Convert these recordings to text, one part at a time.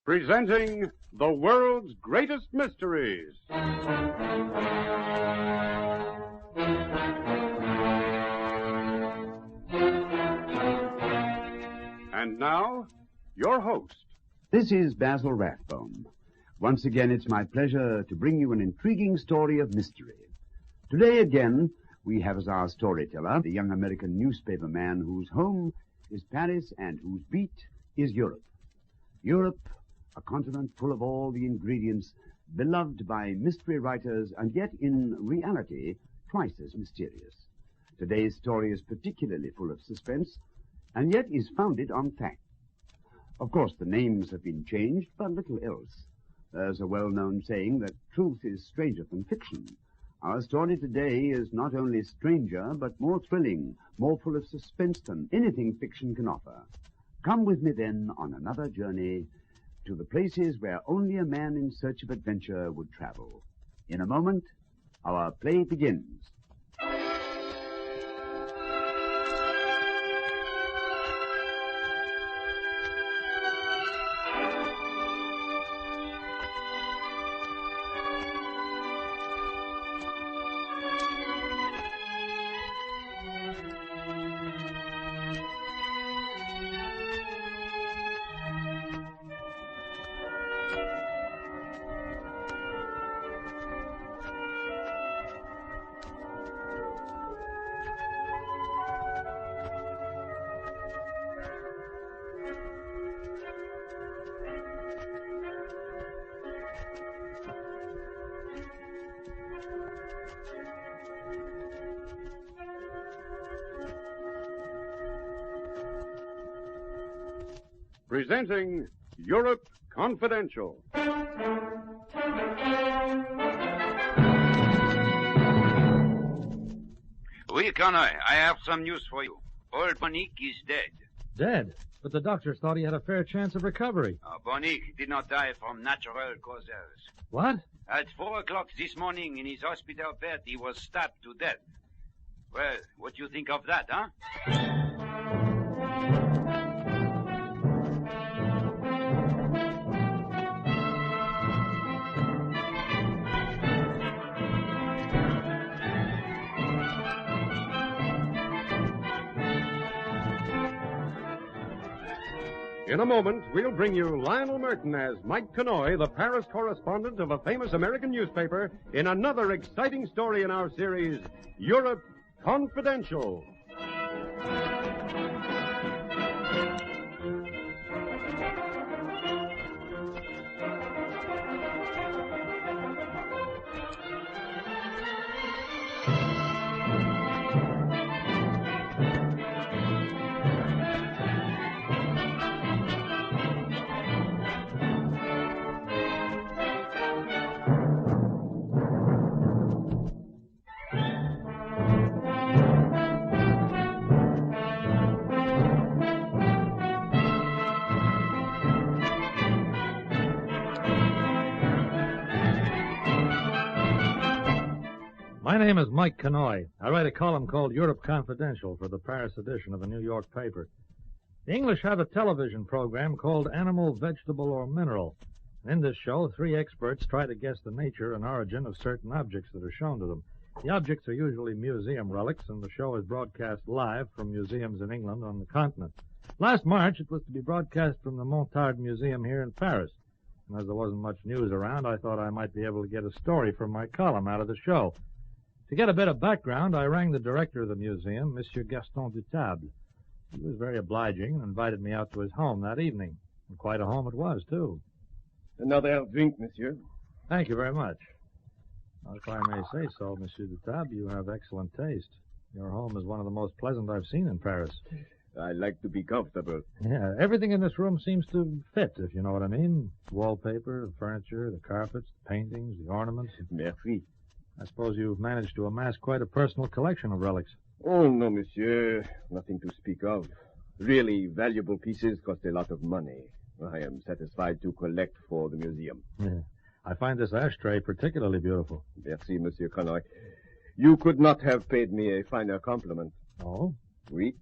Presenting the world's greatest mysteries. And now, your host. This is Basil Rathbone. Once again, it's my pleasure to bring you an intriguing story of mystery. Today again, we have as our storyteller the young American newspaper man whose home is Paris and whose beat is Europe. Europe, a continent full of all the ingredients beloved by mystery writers and yet in reality twice as mysterious. Today's story is particularly full of suspense and yet is founded on fact. Of course, the names have been changed, but little else. There's a well-known saying that truth is stranger than fiction. Our story today is not only stranger, but more thrilling, more full of suspense than anything fiction can offer. Come with me then on another journey to the places where only a man in search of adventure would travel. In a moment, our play begins. Presenting Europe Confidential. Oui, Connor, I have some news for you. Old Bonique is dead. Dead? But the doctors thought he had a fair chance of recovery. Bonique did not die from natural causes. What? At 4 o'clock this morning in his hospital bed, he was stabbed to death. Well, what do you think of that, huh? In a moment, we'll bring you Lionel Merton as Mike Connoy, the Paris correspondent of a famous American newspaper, in another exciting story in our series, Europe Confidential. My name is Mike Connoy. I write a column called Europe Confidential for the Paris edition of a New York paper. The English have a television program called Animal, Vegetable, or Mineral. In this show, 3 experts try to guess the nature and origin of certain objects that are shown to them. The objects are usually museum relics, and the show is broadcast live from museums in England on the continent. Last March, it was to be broadcast from the Montard Museum here in Paris. And as there wasn't much news around, I thought I might be able to get a story for my column out of the show. To get a bit of background, I rang the director of the museum, Monsieur Gaston Dutable. He was very obliging and invited me out to his home that evening. And quite a home it was, too. Another drink, monsieur. Thank you very much. Well, if I may say so, Monsieur Dutable, you have excellent taste. Your home is one of the most pleasant I've seen in Paris. I like to be comfortable. Yeah, everything in this room seems to fit, if you know what I mean. Wallpaper, the furniture, the carpets, the paintings, the ornaments. Merci. I suppose you've managed to amass quite a personal collection of relics. Oh, no, monsieur. Nothing to speak of. Really valuable pieces cost a lot of money. I am satisfied to collect for the museum. Yeah. I find this ashtray particularly beautiful. Merci, Monsieur Connoy. You could not have paid me a finer compliment. Oh? Oui.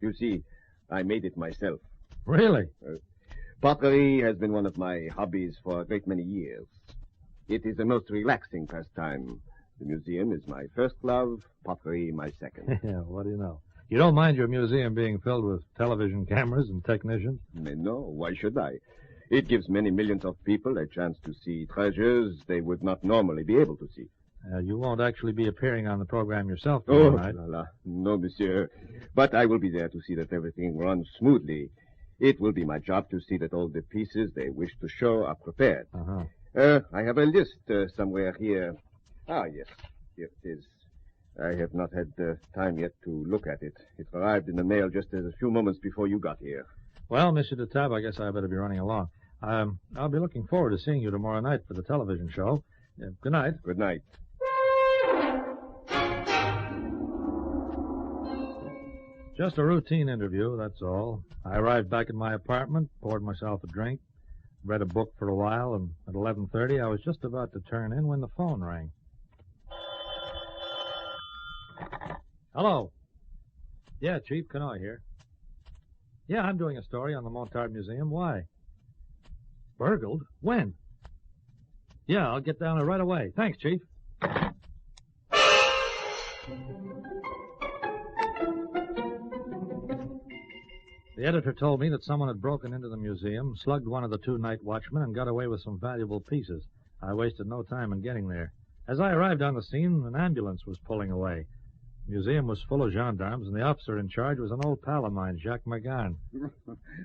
You see, I made it myself. Really? Pottery has been one of my hobbies for a great many years. It is the most relaxing pastime. The museum is my first love, pottery my second. Yeah, what do you know? You don't mind your museum being filled with television cameras and technicians? No, why should I? It gives many millions of people a chance to see treasures they would not normally be able to see. You won't actually be appearing on the program yourself Oh, tomorrow night. no, monsieur. But I will be there to see that everything runs smoothly. It will be my job to see that all the pieces they wish to show are prepared. Uh-huh. I have a list somewhere here. Ah, yes, here it is. I have not had time yet to look at it. It arrived in the mail just a few moments before you got here. Well, Monsieur de Tab, I guess I better be running along. I'll be looking forward to seeing you tomorrow night for the television show. Good night. Good night. Just a routine interview, that's all. I arrived back at my apartment, poured myself a drink, read a book for a while, and at 11:30 I was just about to turn in when the phone rang. Hello. Yeah, Chief Canoy here. Yeah, I'm doing a story on the Montard Museum. Why? Burgled? When? Yeah, I'll get down there right away. Thanks, Chief. The editor told me that someone had broken into the museum, slugged one of the two night watchmen, and got away with some valuable pieces. I wasted no time in getting there. As I arrived on the scene, an ambulance was pulling away. The museum was full of gendarmes, and the officer in charge was an old pal of mine, Jacques Magan.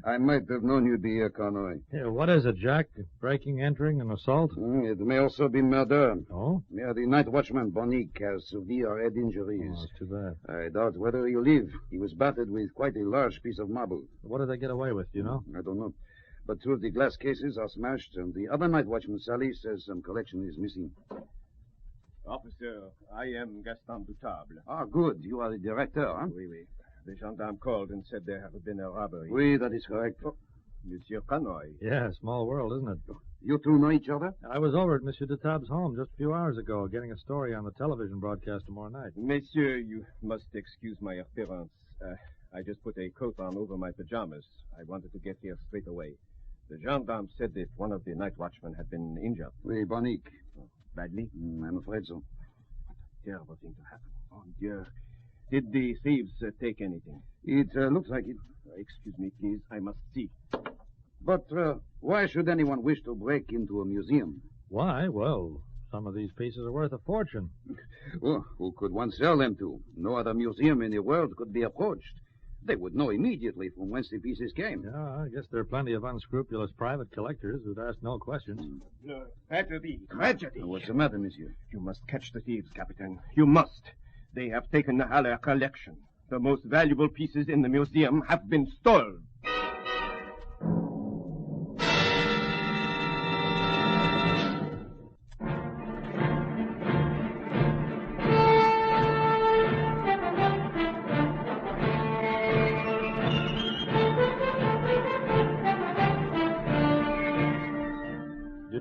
I might have known you'd be here, Conroy. Yeah, what is it, Jack? Breaking, entering, and assault? It may also be murder. Oh? Yeah, the night watchman, Bonique, has severe head injuries. Oh, that's too bad. I doubt whether he'll live. He was battered with quite a large piece of marble. What did they get away with, do you know? I don't know. But two of the glass cases are smashed, and the other night watchman, Sally, says some collection is missing. Officer, I am Gaston Dutable. Ah, good. You are the director, huh? Oui, oui. The gendarme called and said there had been a robbery. Oui, that is correct. Monsieur Canoy. Yeah, small world, isn't it? You two know each other? I was over at Monsieur de Tab's home just a few hours ago, getting a story on the television broadcast tomorrow night. Monsieur, you must excuse my appearance. I just put a coat on over my pajamas. I wanted to get here straight away. The gendarme said that one of the night watchmen had been injured. Oui, Bonique. Badly? I'm afraid so. Terrible thing to happen. Oh, dear. Did the thieves take anything? It looks like it. Excuse me, please. I must see. But why should anyone wish to break into a museum? Why? Well, some of these pieces are worth a fortune. Well, who could one sell them to? No other museum in the world could be approached. They would know immediately from whence the pieces came. Yeah, I guess there are plenty of unscrupulous private collectors who'd ask no questions. Tragedy. Tragedy. What's the matter, monsieur? You must catch the thieves, Captain. You must. They have taken the Haller collection. The most valuable pieces in the museum have been stolen.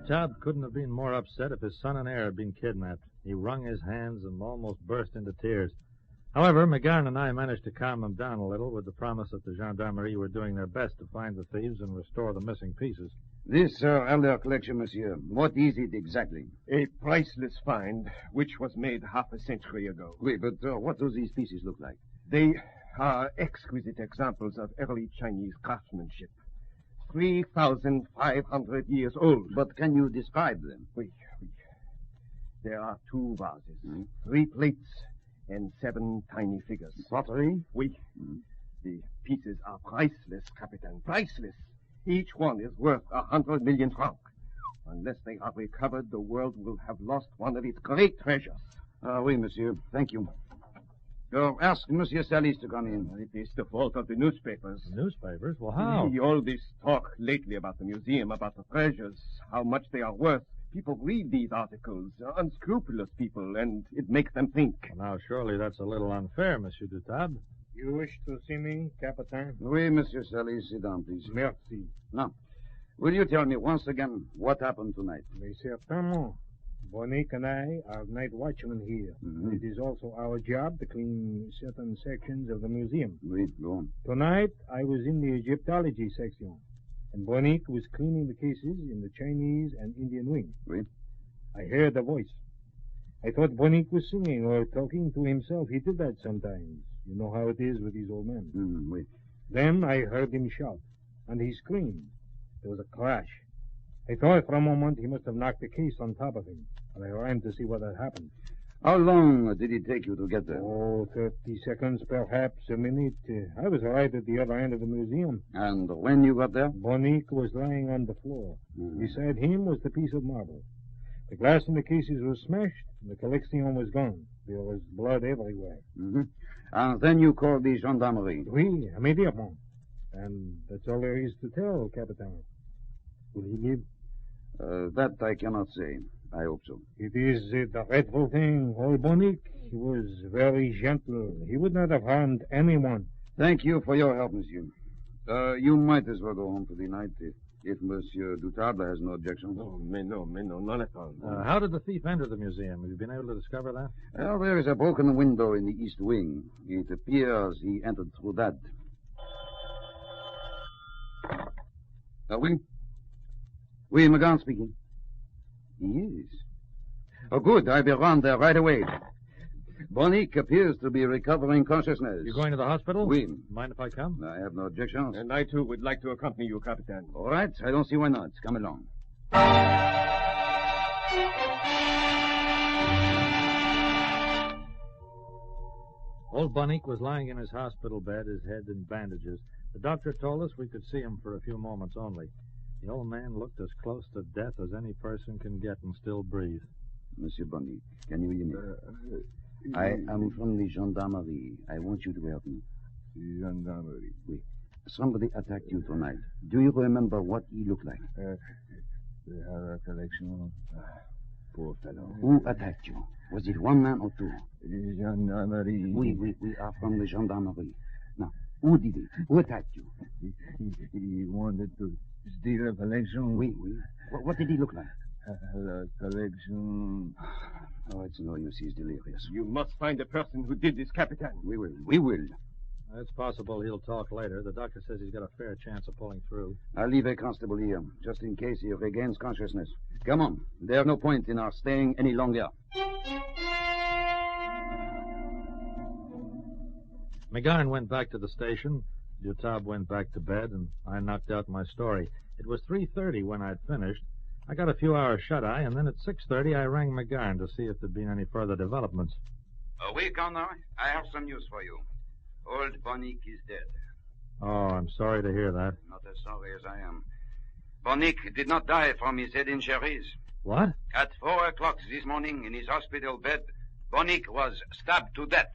Tab couldn't have been more upset if his son and heir had been kidnapped. He wrung his hands and almost burst into tears. However, McGarn and I managed to calm him down a little with the promise that the gendarmerie were doing their best to find the thieves and restore the missing pieces. This Elder collection, monsieur, what is it exactly? A priceless find, which was made half a century ago. Oui, but what do these pieces look like? They are exquisite examples of early Chinese craftsmanship. 3,500 years old. But can you describe them? Oui. There are 2 vases, 3 plates, and 7 tiny figures. Pottery? Oui. The pieces are priceless, Captain, priceless. Each one is worth 100 million francs. Unless they are recovered, the world will have lost one of its great treasures. Ah, oui, monsieur. Thank you. Ask Monsieur Salis to come in. It is the fault of the newspapers. The newspapers? Well, how? All this talk lately about the museum, about the treasures, how much they are worth. People read these articles, unscrupulous people, and it makes them think. Well, now, surely that's a little unfair, Monsieur Dutab. You wish to see me, Captain? Oui, Monsieur Salis. Sit down, please. Merci. Now, will you tell me once again what happened tonight? Mais certainement. Bonique and I are night watchmen here. It is also our job to clean certain sections of the museum. Oui, go on. Tonight, I was in the Egyptology section. and Bonique was cleaning the cases in the Chinese and Indian wing. Oui. I heard a voice. I thought Bonique was singing or talking to himself. He did that sometimes. You know how it is with these old men. Oui. Then I heard him shout, and he screamed. There was a crash. I thought for a moment he must have knocked the case on top of him, and I ran to see what had happened. How long did it take you to get there? Oh, 30 seconds, perhaps a minute. I was right at the other end of the museum. And when you got there? Bonique was lying on the floor. Beside him was the piece of marble. The glass in the cases was smashed, and the collection was gone. There was blood everywhere. Mm-hmm. And then you called the gendarmerie. Oui, immediately. And that's all there is to tell, Capitan. Will he live? That I cannot say. I hope so. It is a dreadful thing. Old Bonique, he was very gentle. He would not have harmed anyone. Thank you for your help, monsieur. You might as well go home for the night if Monsieur Dutable has no objections. No, none at all. How did the thief enter the museum? Have you been able to discover that? Well, there is a broken window in the east wing. It appears he entered through that. Oui? Oui, McGann speaking. He is. Oh, good. I will run there right away. Bonique appears to be recovering consciousness. You going to the hospital? Oui. Mind if I come? I have no objections. And I, too, would like to accompany you, Capitan. All right. I don't see why not. Come along. Old Bonique was lying in his hospital bed, his head in bandages. The doctor told us we could see him for a few moments only. The old man looked as close to death as any person can get and still breathe. Monsieur Bonique, can you hear me? I am from the gendarmerie. I want you to help me. Gendarmerie. Oui. Somebody attacked you tonight. Do you remember what he looked like? We have a collection. Poor fellow. Who attacked you? Was it one man or two? Gendarmerie. We are from the gendarmerie. Now, who did it? Who attacked you? He wanted to steal a collection. Oui. What did he look like? The collection. Oh, it's no use. He's delirious. You must find the person who did this, Capitan. We will. It's possible he'll talk later. The doctor says he's got a fair chance of pulling through. I'll leave a constable here, just in case he regains consciousness. Come on. There's no point in our staying any longer. McGarn went back to the station. Dutable went back to bed, and I knocked out my story. It was 3:30 when I'd finished. I got a few hours shut-eye, and then at 6:30 I rang McGarn to see if there'd been any further developments. Oui, Connor. I have some news for you. Old Bonique is dead. Oh, I'm sorry to hear that. Not as sorry as I am. Bonique did not die from his head injuries. What? At 4 o'clock this morning in his hospital bed, Bonique was stabbed to death.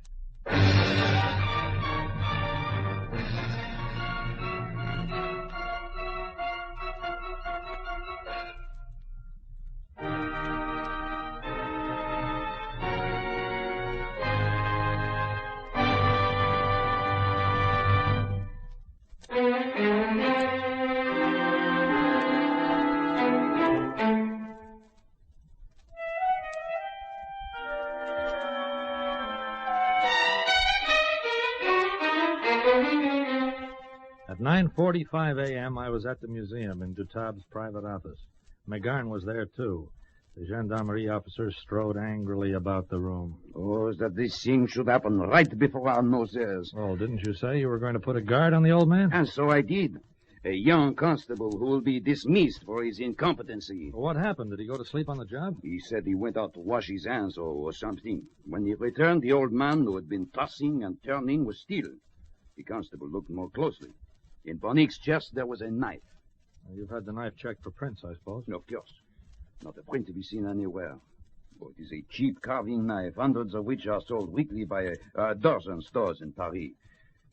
At 9:45 a.m., I was at the museum in Dutable's private office. McGarn was there, too. The gendarmerie officers strode angrily about the room. Oh, that this thing should happen right before our noses. Oh, didn't you say you were going to put a guard on the old man? And so I did. A young constable who will be dismissed for his incompetency. What happened? Did he go to sleep on the job? He said he went out to wash his hands or something. When he returned, the old man who had been tossing and turning was still. The constable looked more closely. In Bonique's chest, there was a knife. You've had the knife checked for prints, I suppose. Of course. Not a print to be seen anywhere. Oh, it is a cheap carving knife, hundreds of which are sold weekly by a dozen stores in Paris.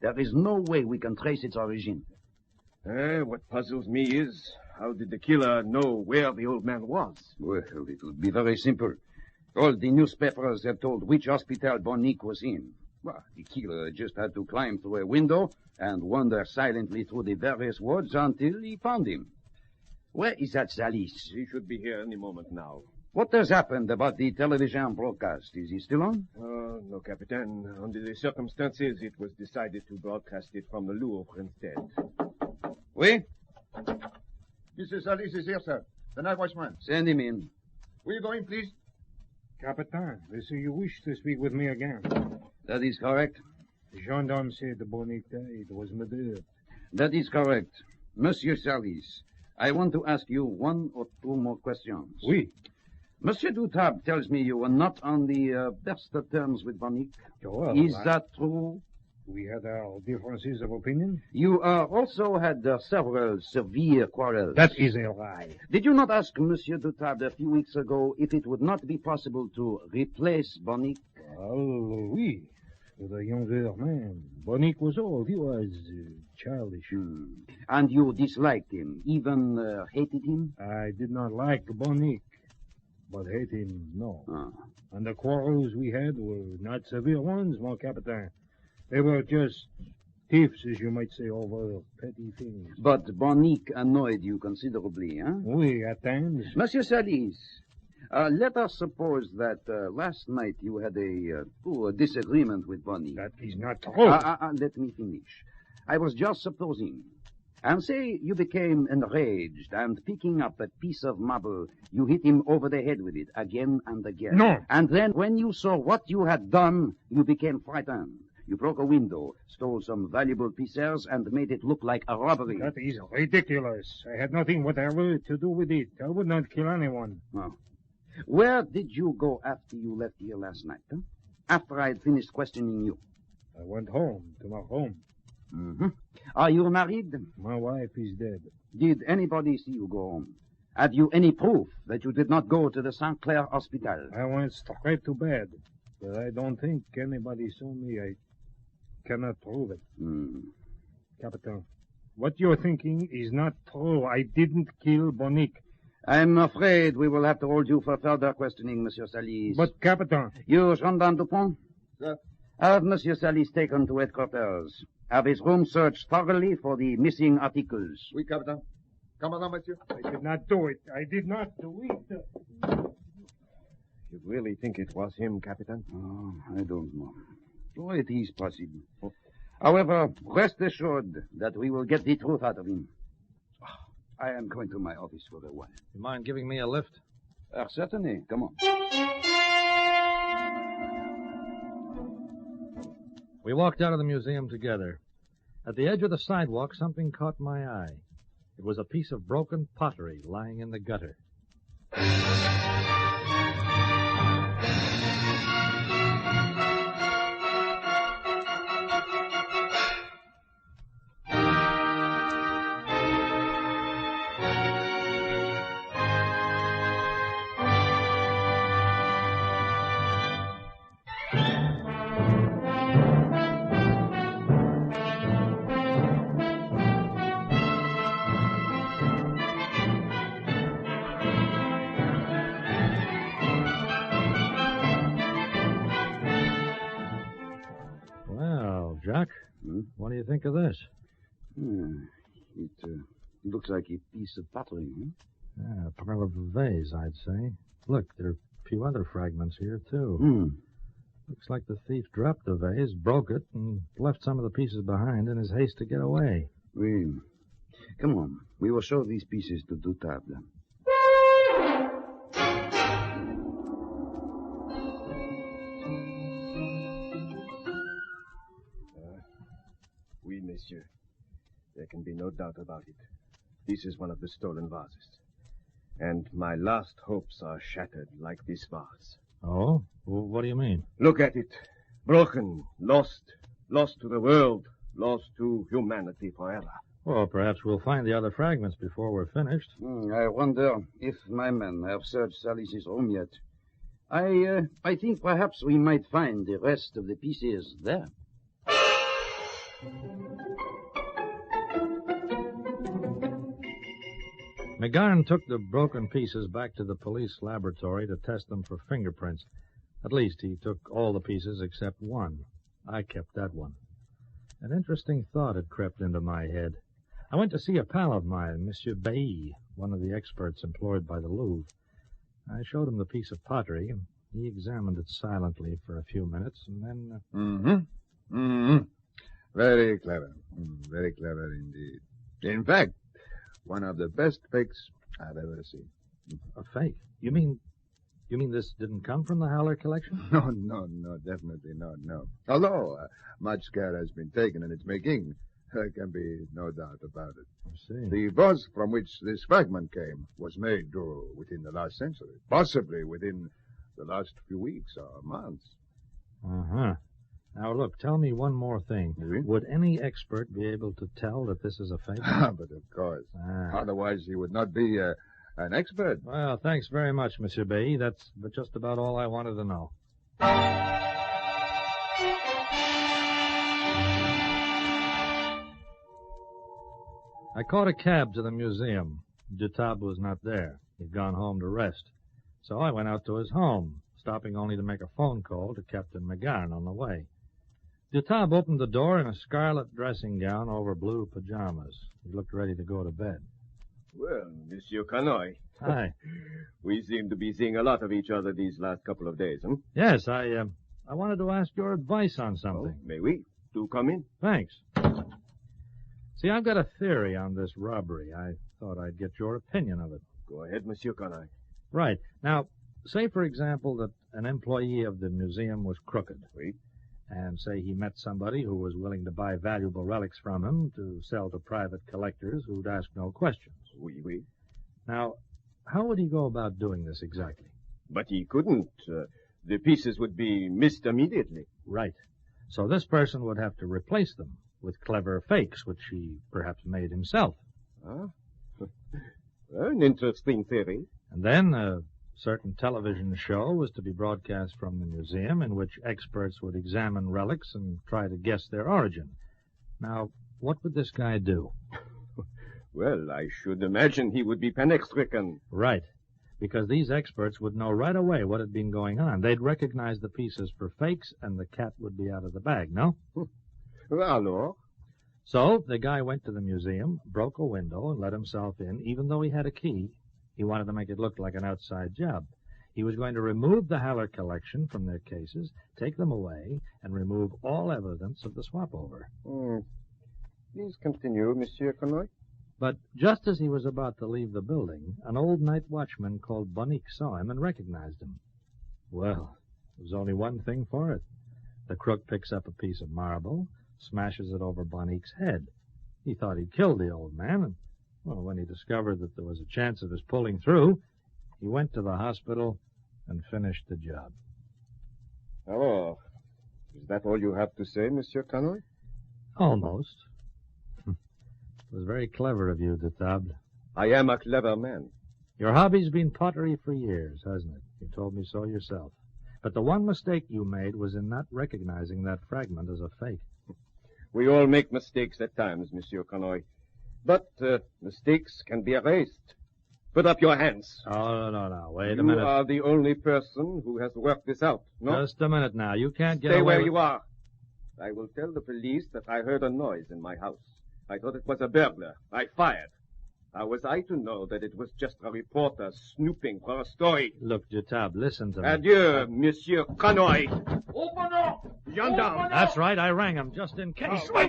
There is no way we can trace its origin. What puzzles me is, how did the killer know where the old man was? Well, it would be very simple. All the newspapers have told which hospital Bonique was in. Well, the killer just had to climb through a window and wander silently through the various wards until he found him. Where is that Salis? He should be here any moment now. What has happened about the television broadcast? Is he still on? No, Capitan. Under the circumstances, it was decided to broadcast it from the Louvre instead. Oui? Mr. Salis is here, sir. The night watchman. Send him in. Will you go in, please? Capitan, they say you wish to speak with me again. That is correct. The gendarme said Bonic died, was murdered. That is correct. Monsieur Salis, I want to ask you one or two more questions. Oui. Monsieur Dutab tells me you were not on the best of terms with Bonic. Well, Is that true? We had our differences of opinion. You also had several severe quarrels. That is a lie. Did you not ask Monsieur Dutab a few weeks ago if it would not be possible to replace Bonic? Well, oui. With a younger man. Bonic was old. He was childish. And you disliked him, even hated him? I did not like Bonic, but hate him, no. And the quarrels we had were not severe ones, mon Capitan. They were just tiffs, as you might say, over petty things. But Bonic annoyed you considerably, huh? Oui, at times. Monsieur Salis, let us suppose that last night you had a disagreement with Bonic. That is not true. Let me finish. I was just supposing. And say you became enraged, and picking up a piece of marble, you hit him over the head with it again and again. No. And then when you saw what you had done, you became frightened. You broke a window, stole some valuable pieces, and made it look like a robbery. That is ridiculous. I had nothing whatever to do with it. I would not kill anyone. Oh. Where did you go after you left here last night, huh? After I had finished questioning you? I went home, to my home. Mm-hmm. Are you married? My wife is dead. Did anybody see you go home? Have you any proof that you did not go to the St. Clair Hospital? I went straight to bed, but I don't think anybody saw me. I cannot prove it. Capitan, what you're thinking is not true. I didn't kill Bonic. I'm afraid we will have to hold you for further questioning, Monsieur Salis. But, Capitan... You, Gendarme Dupont? Sir. Have Monsieur Salis taken to headquarters. Have his room searched thoroughly for the missing articles. Oui, Captain. Commandant, monsieur. I did not do it. I did not do it. You really think it was him, Captain? Oh, I don't know. Oh, it is possible. However, rest assured that we will get the truth out of him. I am going to my office for a while. You mind giving me a lift? Certainly. Come on. We walked out of the museum together. At the edge of the sidewalk, something caught my eye. It was a piece of broken pottery lying in the gutter. Jack, what do you think of this? It looks like a piece of pottery, huh? Yeah, part of a vase, I'd say. Look, there are a few other fragments here, too. Looks like the thief dropped the vase, broke it, and left some of the pieces behind in his haste to get away. Come on. We will show these pieces to Dutable. Oui, monsieur. There can be no doubt about it. This is one of the stolen vases. And my last hopes are shattered like this vase. Oh? Well, what do you mean? Look at it. Broken, lost to the world, lost to humanity forever. Well, perhaps we'll find the other fragments before we're finished. I wonder if my men have searched Salis's room yet. I think perhaps we might find the rest of the pieces there. McGarn took the broken pieces back to the police laboratory to test them for fingerprints. At least he took all the pieces except one. I kept that one. An interesting thought had crept into my head. I went to see a pal of mine, Monsieur Bailly, one of the experts employed by the Louvre. I showed him the piece of pottery, and he examined it silently for a few minutes, and then... Very clever. Very clever indeed. In fact, One of the best fakes I've ever seen. A fake? You mean this didn't come from the Haller collection? No, definitely not, no. Although much care has been taken in its making, there can be no doubt about it. I see. The vase from which this fragment came was made within the last century, possibly within the last few weeks or months. Uh-huh. Now, look, tell me one more thing. Oui? Would any expert be able to tell that this is a fake? But of course. Ah. Otherwise, he would not be an expert. Well, thanks very much, Monsieur Bailly. That's just about all I wanted to know. I caught a cab to the museum. Dutable was not there. He'd gone home to rest. So I went out to his home, stopping only to make a phone call to Captain McGarn on the way. Dutable opened the door in a scarlet dressing gown over blue pajamas. He looked ready to go to bed. Well, Monsieur Canoy. Hi. We seem to be seeing a lot of each other these last couple of days, huh? Yes, I wanted to ask your advice on something. Oh, may we? Do come in. Thanks. See, I've got a theory on this robbery. I thought I'd get your opinion of it. Go ahead, Monsieur Canoy. Right. Now, say, for example, that an employee of the museum was crooked. Oui. And say he met somebody who was willing to buy valuable relics from him to sell to private collectors who'd ask no questions. Oui. Now, how would he go about doing this exactly? But he couldn't. The pieces would be missed immediately. Right. So this person would have to replace them with clever fakes, which he perhaps made himself. Ah. An interesting theory. And then a certain television show was to be broadcast from the museum in which experts would examine relics and try to guess their origin. Now, what would this guy do? Well, I should imagine he would be panic-stricken. Right. Because these experts would know right away what had been going on. They'd recognize the pieces for fakes, and the cat would be out of the bag, no? Alors? So the guy went to the museum, broke a window, and let himself in, even though he had a key. He wanted to make it look like an outside job. He was going to remove the Haller collection from their cases, take them away, and remove all evidence of the swap-over. Please continue, Monsieur Canoy. But just as he was about to leave the building, an old night watchman called Bonique saw him and recognized him. Well, there was only one thing for it. The crook picks up a piece of marble, smashes it over Bonique's head. He thought he'd killed the old man, and, well, when he discovered that there was a chance of his pulling through, he went to the hospital and finished the job. Alors, is that all you have to say, Monsieur Canoy? Almost. It was very clever of you, Dutable. I am a clever man. Your hobby's been pottery for years, hasn't it? You told me so yourself. But the one mistake you made was in not recognizing that fragment as a fake. We all make mistakes at times, Monsieur Canoy. But mistakes can be erased. Put up your hands. Oh, no. Wait a You minute. are the only person who has worked this out, no? Just a minute now. You can't get Stay away where with... you are. I will tell the police that I heard a noise in my house. I thought it was a burglar. I fired. How was I to know that it was just a reporter snooping for a story? Look, Dutable, listen to me. Adieu, Monsieur Canoy. Open up! Gendarme! That's right. I rang him just in case. Connie,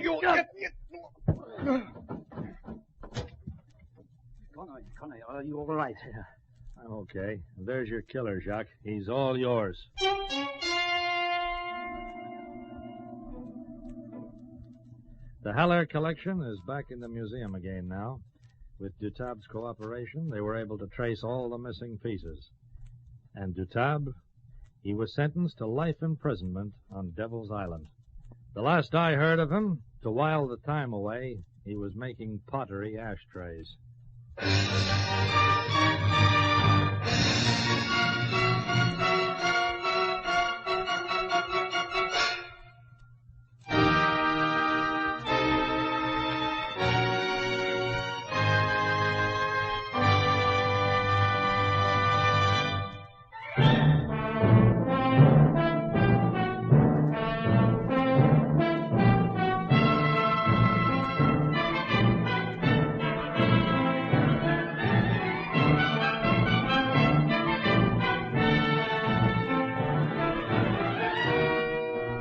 are you all right? I'm okay. There's your killer, Jacques. He's all yours. The Haller collection is back in the museum again now. With Dutable's cooperation, they were able to trace all the missing pieces. And Dutable, he was sentenced to life imprisonment on Devil's Island. The last I heard of him, to while the time away, he was making pottery ashtrays.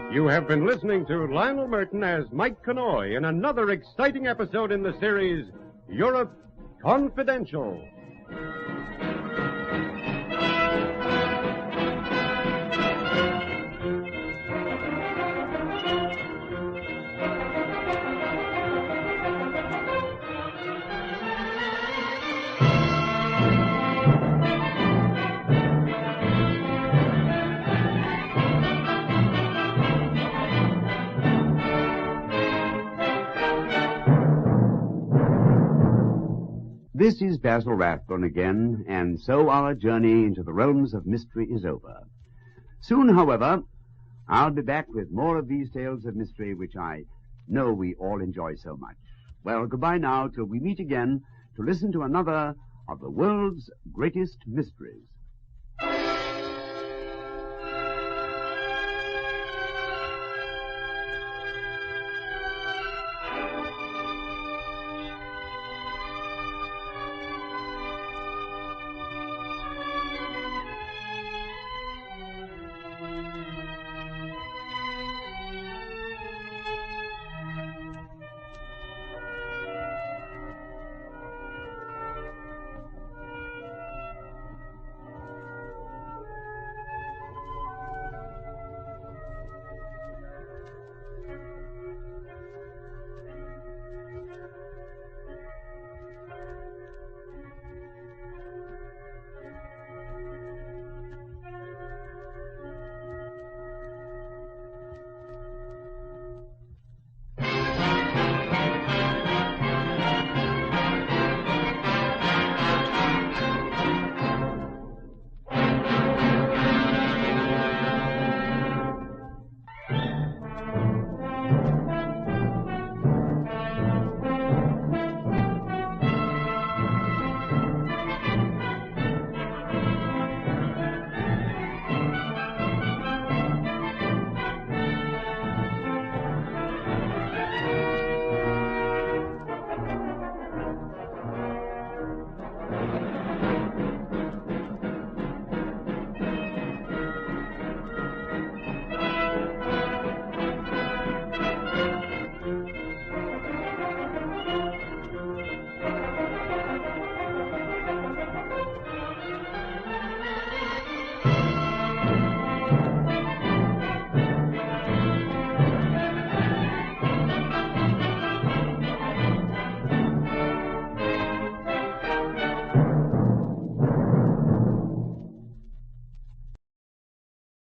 You have been listening to Lionel Merton as Mike Canoy in another exciting episode in the series, Europe Confidential. This is Basil Rathbone again, and so our journey into the realms of mystery is over. Soon, however, I'll be back with more of these tales of mystery which I know we all enjoy so much. Well, goodbye now till we meet again to listen to another of the world's greatest mysteries.